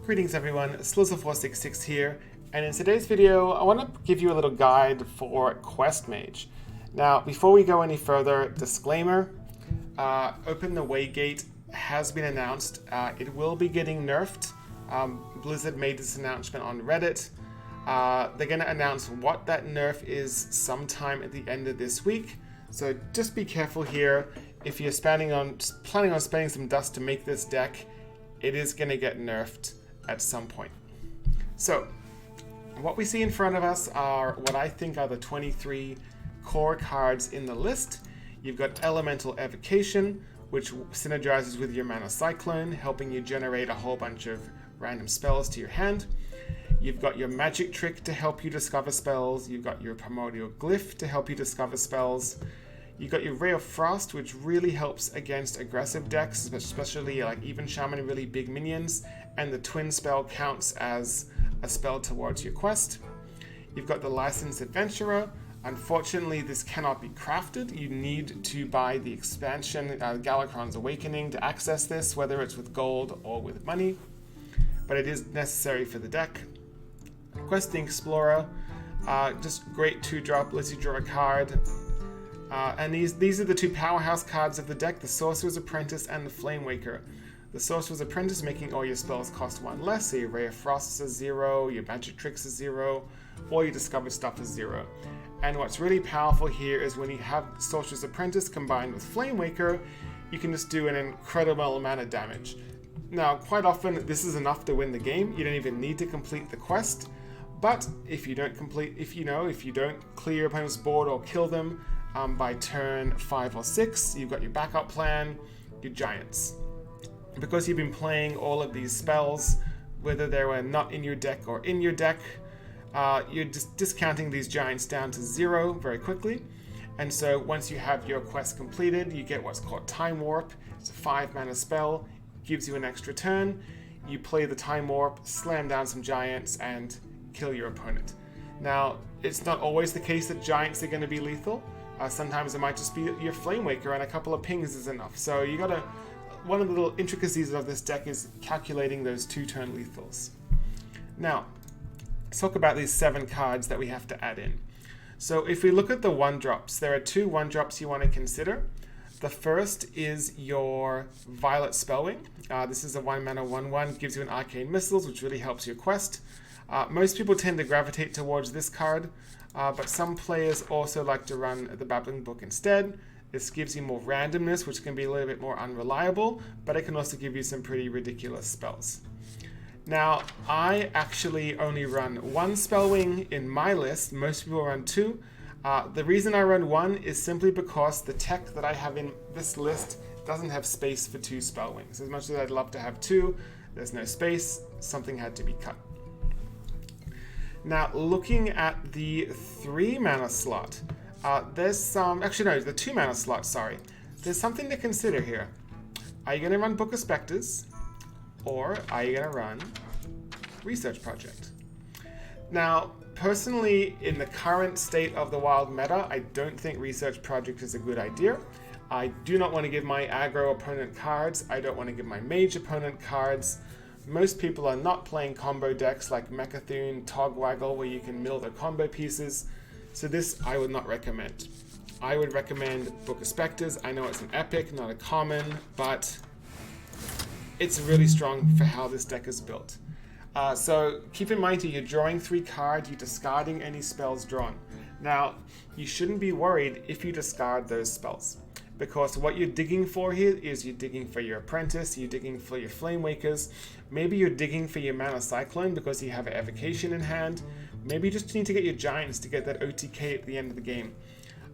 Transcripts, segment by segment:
Greetings everyone, slizzle466 here, and in today's video I want to give you a little guide for Quest Mage. Now before we go any further, disclaimer, Open the Waygate has been announced. It will be getting nerfed. Blizzard made this announcement on Reddit. They're going to announce what that nerf is sometime at the end of this week, so just be careful here. If you're planning on spending some dust to make this deck, it is going to get nerfed at some point. So what we see in front of us are what I think are the 23 core cards in the list. You've got Elemental Evocation, which synergizes with your Mana Cyclone, helping you generate a whole bunch of random spells to your hand. You've got your Magic Trick to help you discover spells. You've got your Primordial Glyph to help you discover spells. You've got your Ray of Frost, which really helps against aggressive decks, especially like even Shaman and really big minions, and the twin spell counts as a spell towards your quest. You've got the Licensed Adventurer. Unfortunately, this cannot be crafted. You need to buy the expansion, Galakrond's Awakening, to access this, whether it's with gold or with money, but it is necessary for the deck. Questing Explorer, just great 2-drop, lets you draw a card. And these are the two powerhouse cards of the deck, the Sorcerer's Apprentice and the Flame Waker. The Sorcerer's Apprentice making all your spells cost 1 less, so your Ray of Frost is 0, your Magic Tricks is 0, or your Discovered Stuff is 0. And what's really powerful here is when you have Sorcerer's Apprentice combined with Flame Waker, you can just do an incredible amount of damage. Now, quite often this is enough to win the game. You don't even need to complete the quest, but if you don't clear your opponent's board or kill them by turn 5 or 6, you've got your backup plan, your Giants. Because you've been playing all of these spells, whether they were not in your deck or in your deck, you're just discounting these Giants down to 0 very quickly. And so once you have your quest completed, you get what's called Time Warp. It's a 5-mana spell, gives you an extra turn. You play the Time Warp, slam down some Giants, and kill your opponent. Now, it's not always the case that Giants are going to be lethal. Sometimes it might just be your Flame Waker and a couple of pings is enough. So you gotta, one of the little intricacies of this deck is calculating those 2-turn lethals. Now, let's talk about these 7 cards that we have to add in. So if we look at the 1-drops, there are 2 1-drops you want to consider. The first is your Violet Spellwing. This is a 1-mana 1/1, gives you an Arcane Missiles, which really helps your quest. Most people tend to gravitate towards this card, but some players also like to run the Babbling Book instead. This gives you more randomness, which can be a little bit more unreliable, but it can also give you some pretty ridiculous spells. Now, I actually only run 1 Spellwing in my list. Most people run 2. The reason I run 1 is simply because the tech that I have in this list doesn't have space for 2 Spellwings. As much as I'd love to have 2, there's no space. Something had to be cut. Now, looking at the 3-mana slot, there's some, actually no, the 2-mana slot, sorry. There's something to consider here. Are you going to run Book of Spectres, or are you going to run Research Project? Now, personally, in the current state of the wild meta, I don't think Research Project is a good idea. I do not want to give my aggro opponent cards. I don't want to give my mage opponent cards. Most people are not playing combo decks like Mechathune, Togwaggle, where you can mill their combo pieces. So this I would not recommend. I would recommend Book of Spectres. I know it's an epic, not a common, but it's really strong for how this deck is built. So keep in mind here, you're drawing 3 cards, you're discarding any spells drawn. Now, you shouldn't be worried if you discard those spells, because what you're digging for here is you're digging for your Apprentice, you're digging for your Flame Wakers, maybe you're digging for your Mana Cyclone because you have an Evocation in hand, maybe you just need to get your Giants to get that OTK at the end of the game.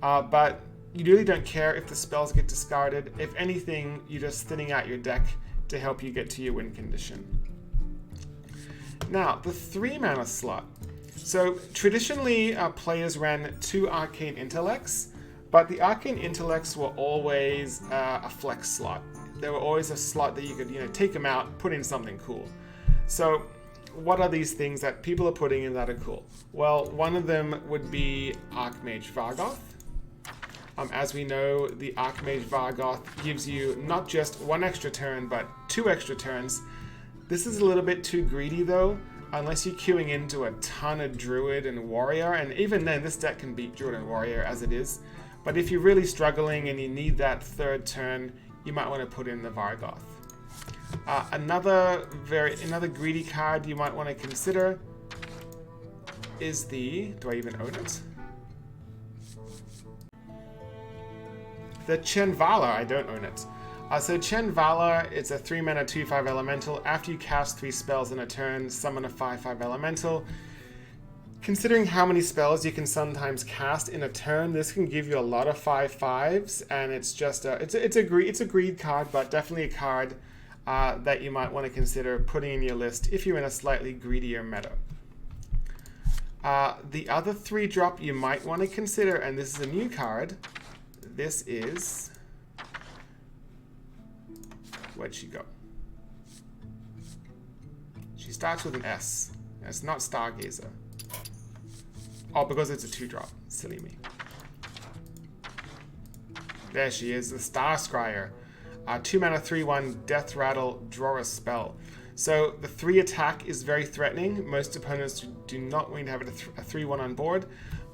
But you really don't care if the spells get discarded. If anything, you're just thinning out your deck to help you get to your win condition. Now, the 3-mana slot. So traditionally, players ran 2 Arcane Intellects, but the Arcane Intellects were always a flex slot. They were always a slot that you could, take them out, put in something cool. So what are these things that people are putting in that are cool? Well, one of them would be Archmage Vargoth. As we know, the Archmage Vargoth gives you not just 1 extra turn, but 2 extra turns. This is a little bit too greedy though, unless you're queuing into a ton of Druid and Warrior, and even then this deck can beat Druid and Warrior as it is. But if you're really struggling and you need that third turn, you might want to put in the Vargoth. Another greedy card you might want to consider is the, do I even own it? The Chen Valor, I don't own it. So Chen Valor, it's a 3 mana 2/5 elemental. After you cast 3 spells in a turn, summon a 5/5 elemental. Considering how many spells you can sometimes cast in a turn, this can give you a lot of 5/5s, and it's just it's a greed card, but definitely a card that you might want to consider putting in your list if you're in a slightly greedier meta. The other 3-drop you might want to consider, and this is a new card. This is, where'd she go? She starts with an S. It's not Stargazer. Oh, because it's a 2-drop. Silly me. There she is, the Starscryer. 2 mana 3/1 Death Rattle, draw a spell. So the 3 attack is very threatening. Most opponents do not want to have a 3/1 on board,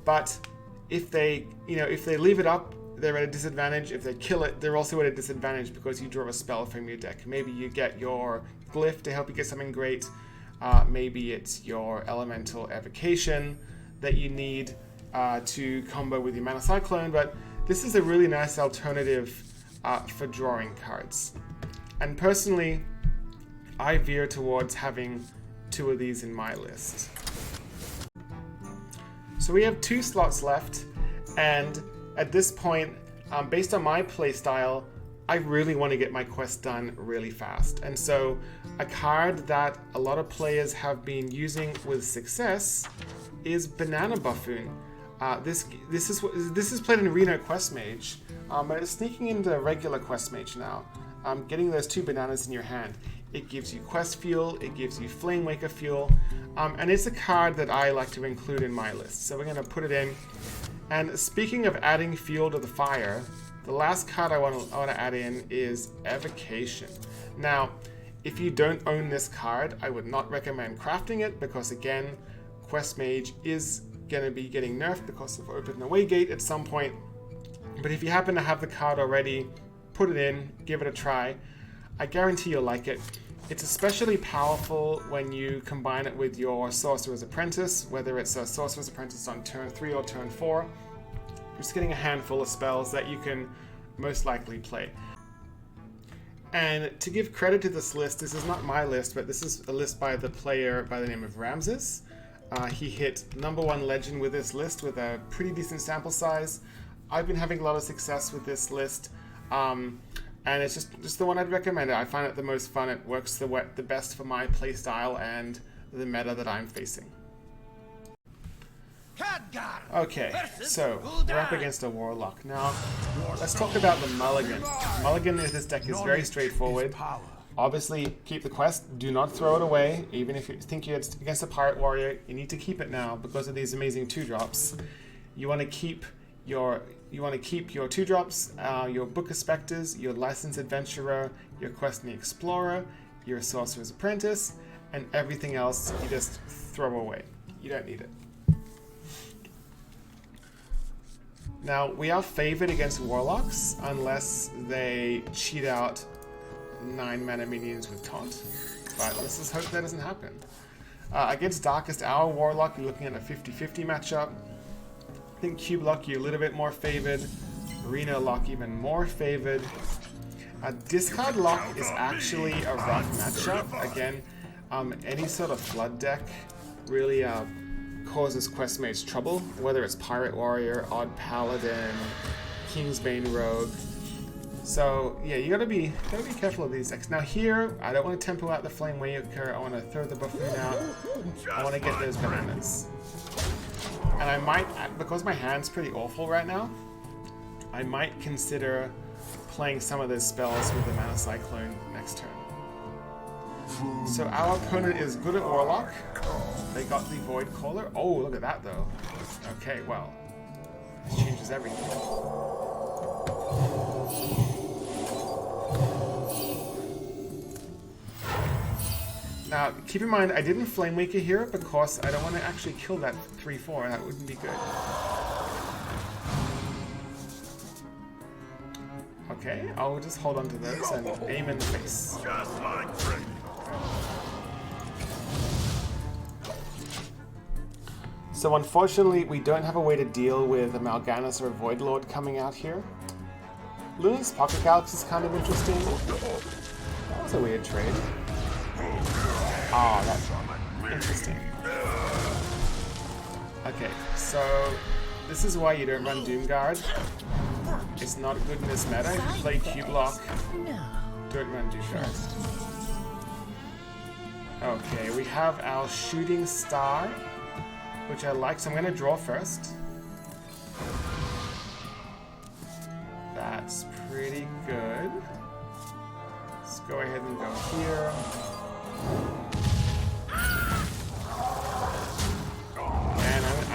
but if they leave it up, they're at a disadvantage. If they kill it, they're also at a disadvantage because you draw a spell from your deck. Maybe you get your Glyph to help you get something great. Maybe it's your Elemental Evocation that you need to combo with your Mana Cyclone, but this is a really nice alternative for drawing cards. And personally, I veer towards having 2 of these in my list. So we have 2 slots left, and at this point, based on my playstyle, I really want to get my quest done really fast. And so a card that a lot of players have been using with success is Banana Buffoon. This is played in Reno Quest Mage, but it's sneaking into regular Quest Mage now. Getting those 2 bananas in your hand. It gives you quest fuel, it gives you Flame Waker fuel, and it's a card that I like to include in my list. So we're going to put it in. And speaking of adding fuel to the fire, the last card I want to add in is Evocation. Now, if you don't own this card, I would not recommend crafting it because, again, Quest Mage is going to be getting nerfed because of Open Away Gate at some point. But if you happen to have the card already, put it in, give it a try. I guarantee you'll like it. It's especially powerful when you combine it with your Sorcerer's Apprentice, whether it's a Sorcerer's Apprentice on turn 3 or turn 4. You're just getting a handful of spells that you can most likely play. And to give credit to this list, this is not my list, but this is a list by the player by the name of Ramses. He hit #1 legend with this list with a pretty decent sample size. I've been having a lot of success with this list. And it's just the one I'd recommend. I find it the most fun. It works the best for my playstyle and the meta that I'm facing. Okay, so we're up against a Warlock. Now, let's talk about the Mulligan. Mulligan in this deck is very straightforward. Obviously, keep the quest. Do not throw it away. Even if you think you're against a Pirate Warrior, you need to keep it now because of these amazing 2-drops. You want to keep your 2-drops, your Book of Spectres, your Licensed Adventurer, your Questing Explorer, your Sorcerer's Apprentice, and everything else you just throw away. You don't need it. Now, we are favored against Warlocks unless they cheat out 9 mana minions with Taunt, but let's just hope that doesn't happen. Against Darkest Hour Warlock, you're looking at a 50-50 matchup. I think Cube Lock you're a little bit more favored. Arena Lock even more favored. Discard Lock is actually a rough matchup. Again, any sort of Flood deck really causes Quest Mage trouble, whether it's Pirate Warrior, Odd Paladin, Kingsbane Rogue. So yeah, you gotta be careful of these decks. Now here, I don't want to tempo out the Flame Waker. I want to throw the Buffoon out. I want to get those bananas. And I might, because my hand's pretty awful right now, I might consider playing some of those spells with the Mana Cyclone next turn. So our opponent is good at Warlock. They got the Void Caller. Oh, look at that though. Okay, well, this changes everything. Keep in mind, I didn't Flame Waker here because I don't want to actually kill that 3/4. That wouldn't be good. Okay, I'll just hold on to those and aim in the face. Just like Drake. So unfortunately, we don't have a way to deal with a Mal'Ganis or a Void Lord coming out here. Luna's Pocket Galaxy is kind of interesting. That was a weird trade. Oh, that's interesting. Okay, so this is why you don't run Doomguard. It's not good in this meta. If you play Q-Block, don't run Doomguard. Okay, we have our Shooting Star, which I like, so I'm going to draw first. That's pretty good. Let's go ahead and go here.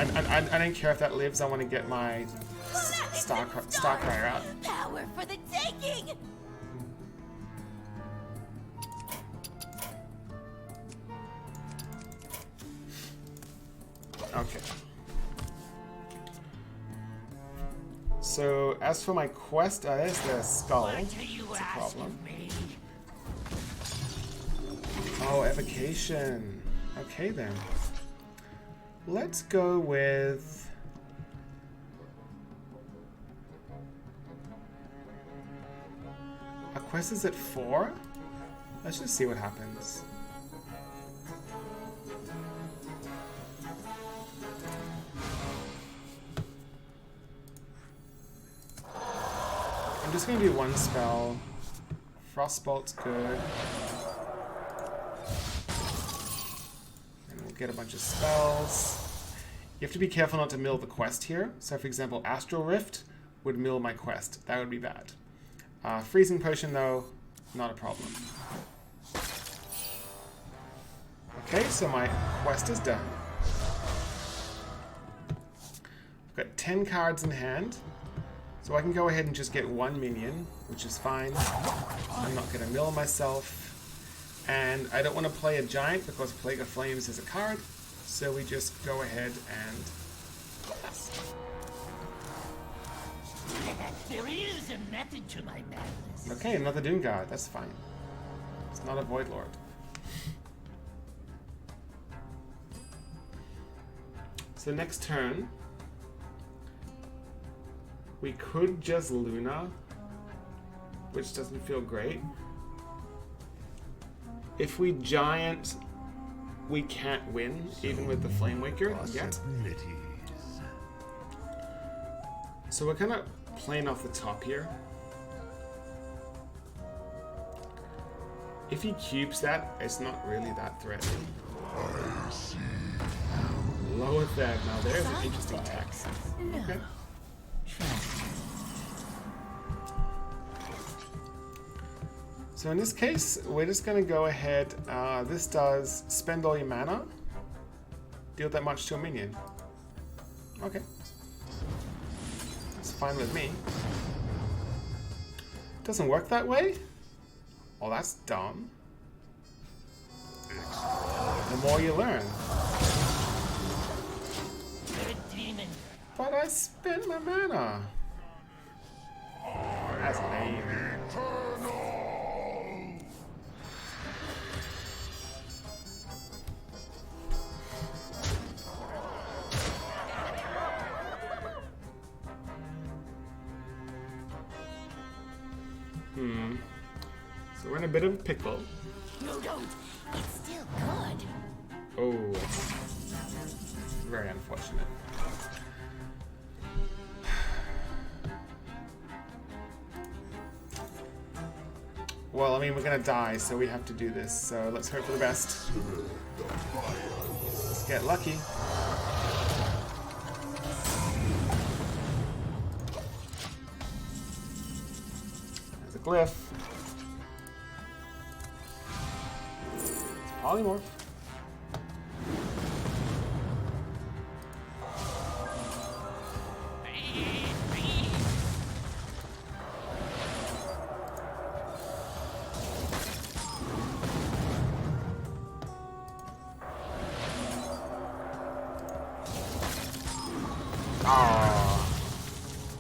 And I don't care if that lives, I want to get my Starcryer out. Power for the taking! Okay. So, as for my quest, there's the skull. That's a problem. Oh, Evocation. Okay then. Let's go with... Our quest is at 4? Let's just see what happens. I'm just going to do one spell. Frostbolt's good. And we'll get a bunch of spells. You have to be careful not to mill the quest here. So for example, Astral Rift would mill my quest. That would be bad. Freezing Potion though, not a problem. Okay, so my quest is done. I've got 10 cards in hand. So I can go ahead and just get one minion, which is fine. I'm not going to mill myself. And I don't want to play a giant because Plague of Flames is a card. So we just go ahead and... There is a method to my madness. Okay, another Doomguard. That's fine. It's not a Void Lord. So next turn... We could just Luna, which doesn't feel great. If we giant, we can't win, even with the Flame Waker yet. So we're kind of playing off the top here. If he cubes that, it's not really that threatening. Lower that. Now there's an interesting text. Okay. So in this case, we're just going to go ahead. This does spend all your mana. Deal that much to a minion. Okay. That's fine with me. Doesn't work that way? Well, that's dumb. The more you learn. But I spent my mana. That's lame. So we're in a bit of a pickle. No, don't. It's still good. Oh, it's very unfortunate. Well, I mean, we're gonna die, so we have to do this. So let's hope for the best. Let's get lucky. There's a glyph. It's polymorph.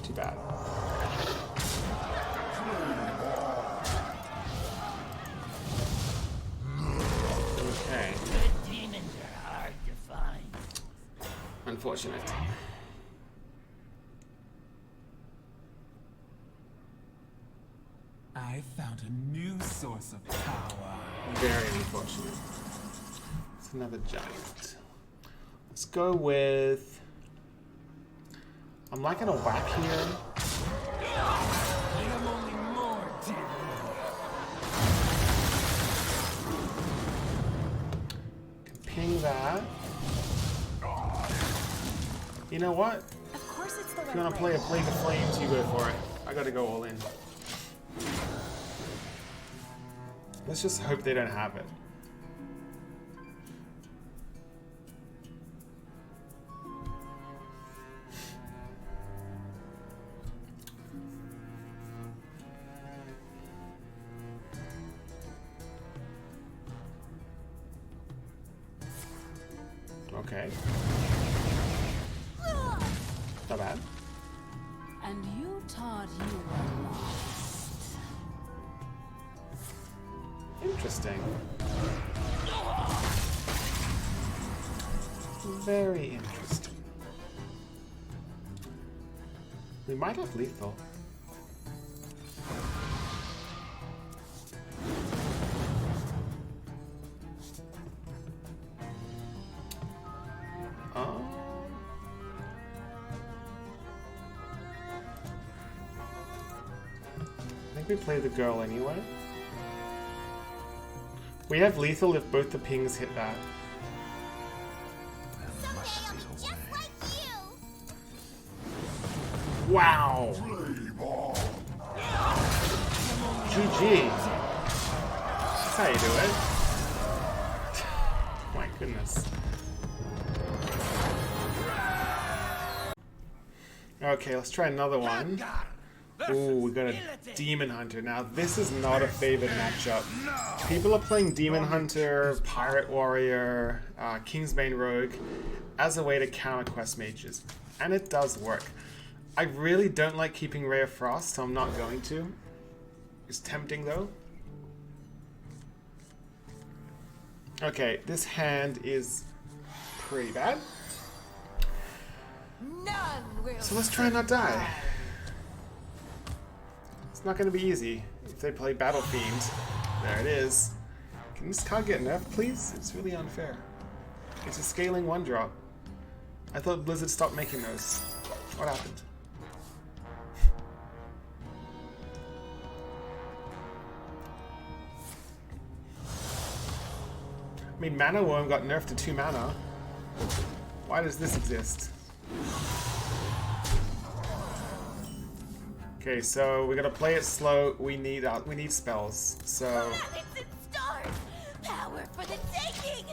Too bad. Okay. Good demons are hard to find. Unfortunate. I found a new source of power. Very unfortunate. It's another giant. Let's go with... I'm liking a whack here. I am only more demon. Can ping that. You know what? Of course it's the If you want to play a Plague of Flames, you go for it. I gotta go all in. Let's just hope they don't have it. Okay. Not bad. And you thought you were lost. Interesting. Very interesting. We might have lethal. I think we play the girl anyway. We have lethal if both the pings hit that. Someday I'll be just like you. Wow! GG. That's how you do it. My goodness. Okay, let's try another one. Ooh, we got a Demon Hunter. Now, this is not a favored matchup. People are playing Demon Hunter, Pirate Warrior, Kingsbane Rogue as a way to counter quest mages. And it does work. I really don't like keeping Ray of Frost, so I'm not going to. It's tempting, though. Okay, this hand is pretty bad. None will. So let's try and not die. It's not going to be easy if they play Battle Fiend. There it is. Can this card get nerfed, please? It's really unfair. It's a scaling 1-drop. I thought Blizzard stopped making those. What happened? I mean, Mana Worm got nerfed to 2 mana. Why does this exist? Okay, so we gotta play it slow. We need spells. So Planets and stars. Power for the taking.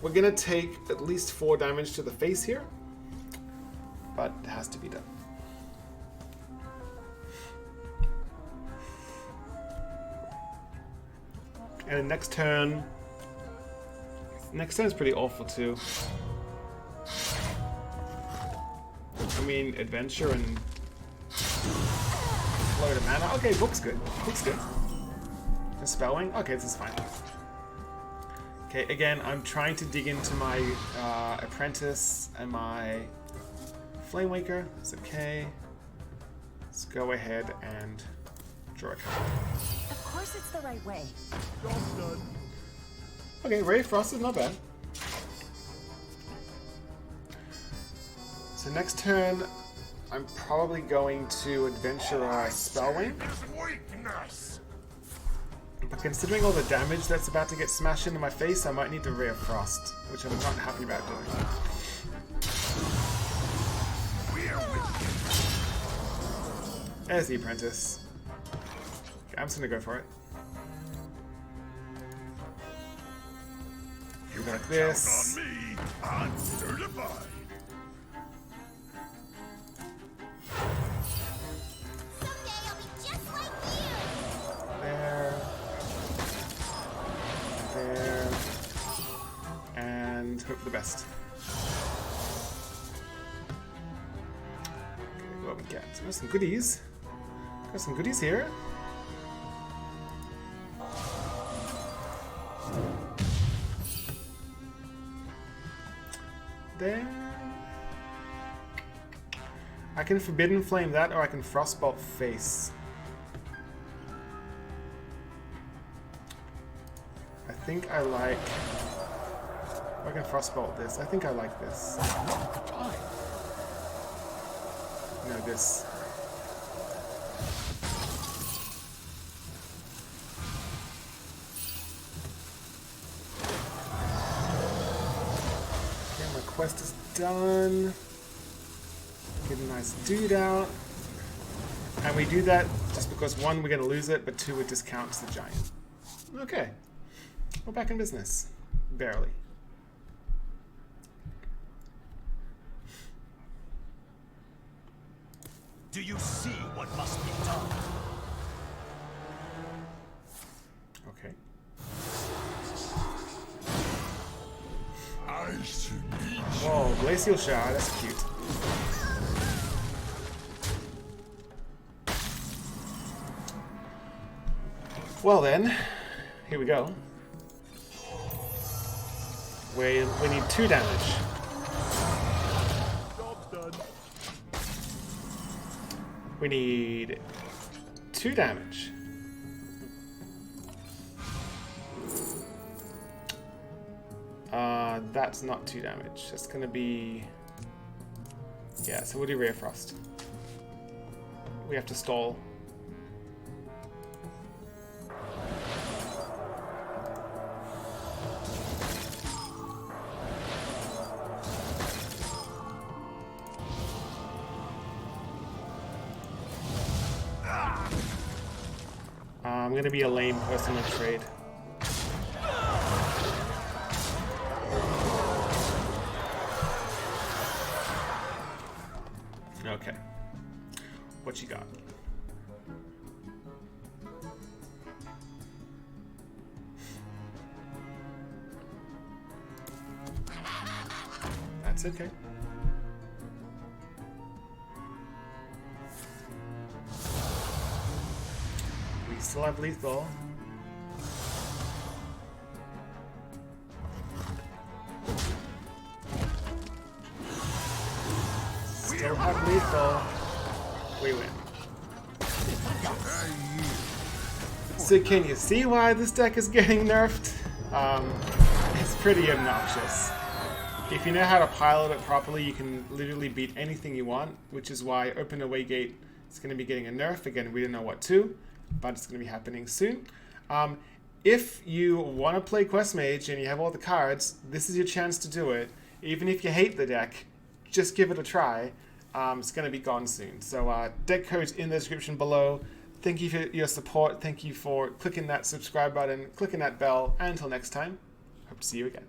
we're gonna take at least 4 damage to the face here, but it has to be done. And the next turn is pretty awful too. I mean, adventure and load of mana. Okay, book's good. Book's good. And spelling? Okay, this is fine. Okay, again, I'm trying to dig into my apprentice and my flame waker. It's okay. Let's go ahead and draw a card. Of course it's the right way. Okay, Ray of Frost is not bad. So next turn, I'm probably going to adventure Spellwing. But considering all the damage that's about to get smashed into my face, I might need to Ray of Frost, which I'm not happy about doing. There's the apprentice. Okay, I'm just gonna go for it. Like this. I'm certified. Someday I'll be just like you. There. There. And hope for the best. Okay, go what we get. Got some goodies. Got some goodies here. Then I can Forbidden Flame that, or I can Frostbolt Face. I think I like... I can Frostbolt this. I think I like this. No, this. Okay, my quest is done. Get a nice dude out. And we do that just because, one, we're going to lose it, but two, it discounts the giant. Okay. We're back in business. Barely. Do you see what must be done? Okay. I should need Whoa, Glacial Shard, that's cute. Well then, here we go. We need 2 damage. Job's done. We need 2 damage. That's not 2 damage. That's gonna be... Yeah, so we'll do Ray of Frost. We have to stall. I'm gonna be a lame person to trade. Okay. What you got? That's okay. We still have lethal. Still have lethal. We win. So can you see why this deck is getting nerfed? It's pretty obnoxious. If you know how to pilot it properly, you can literally beat anything you want, which is why Open Away Gate is going to be getting a nerf. Again, we don't know what to, but it's going to be happening soon. If you want to play Quest Mage and you have all the cards, this is your chance to do it. Even if you hate the deck, just give it a try. It's going to be gone soon. So deck code's in the description below. Thank you for your support. Thank you for clicking that subscribe button, clicking that bell. And until next time, hope to see you again.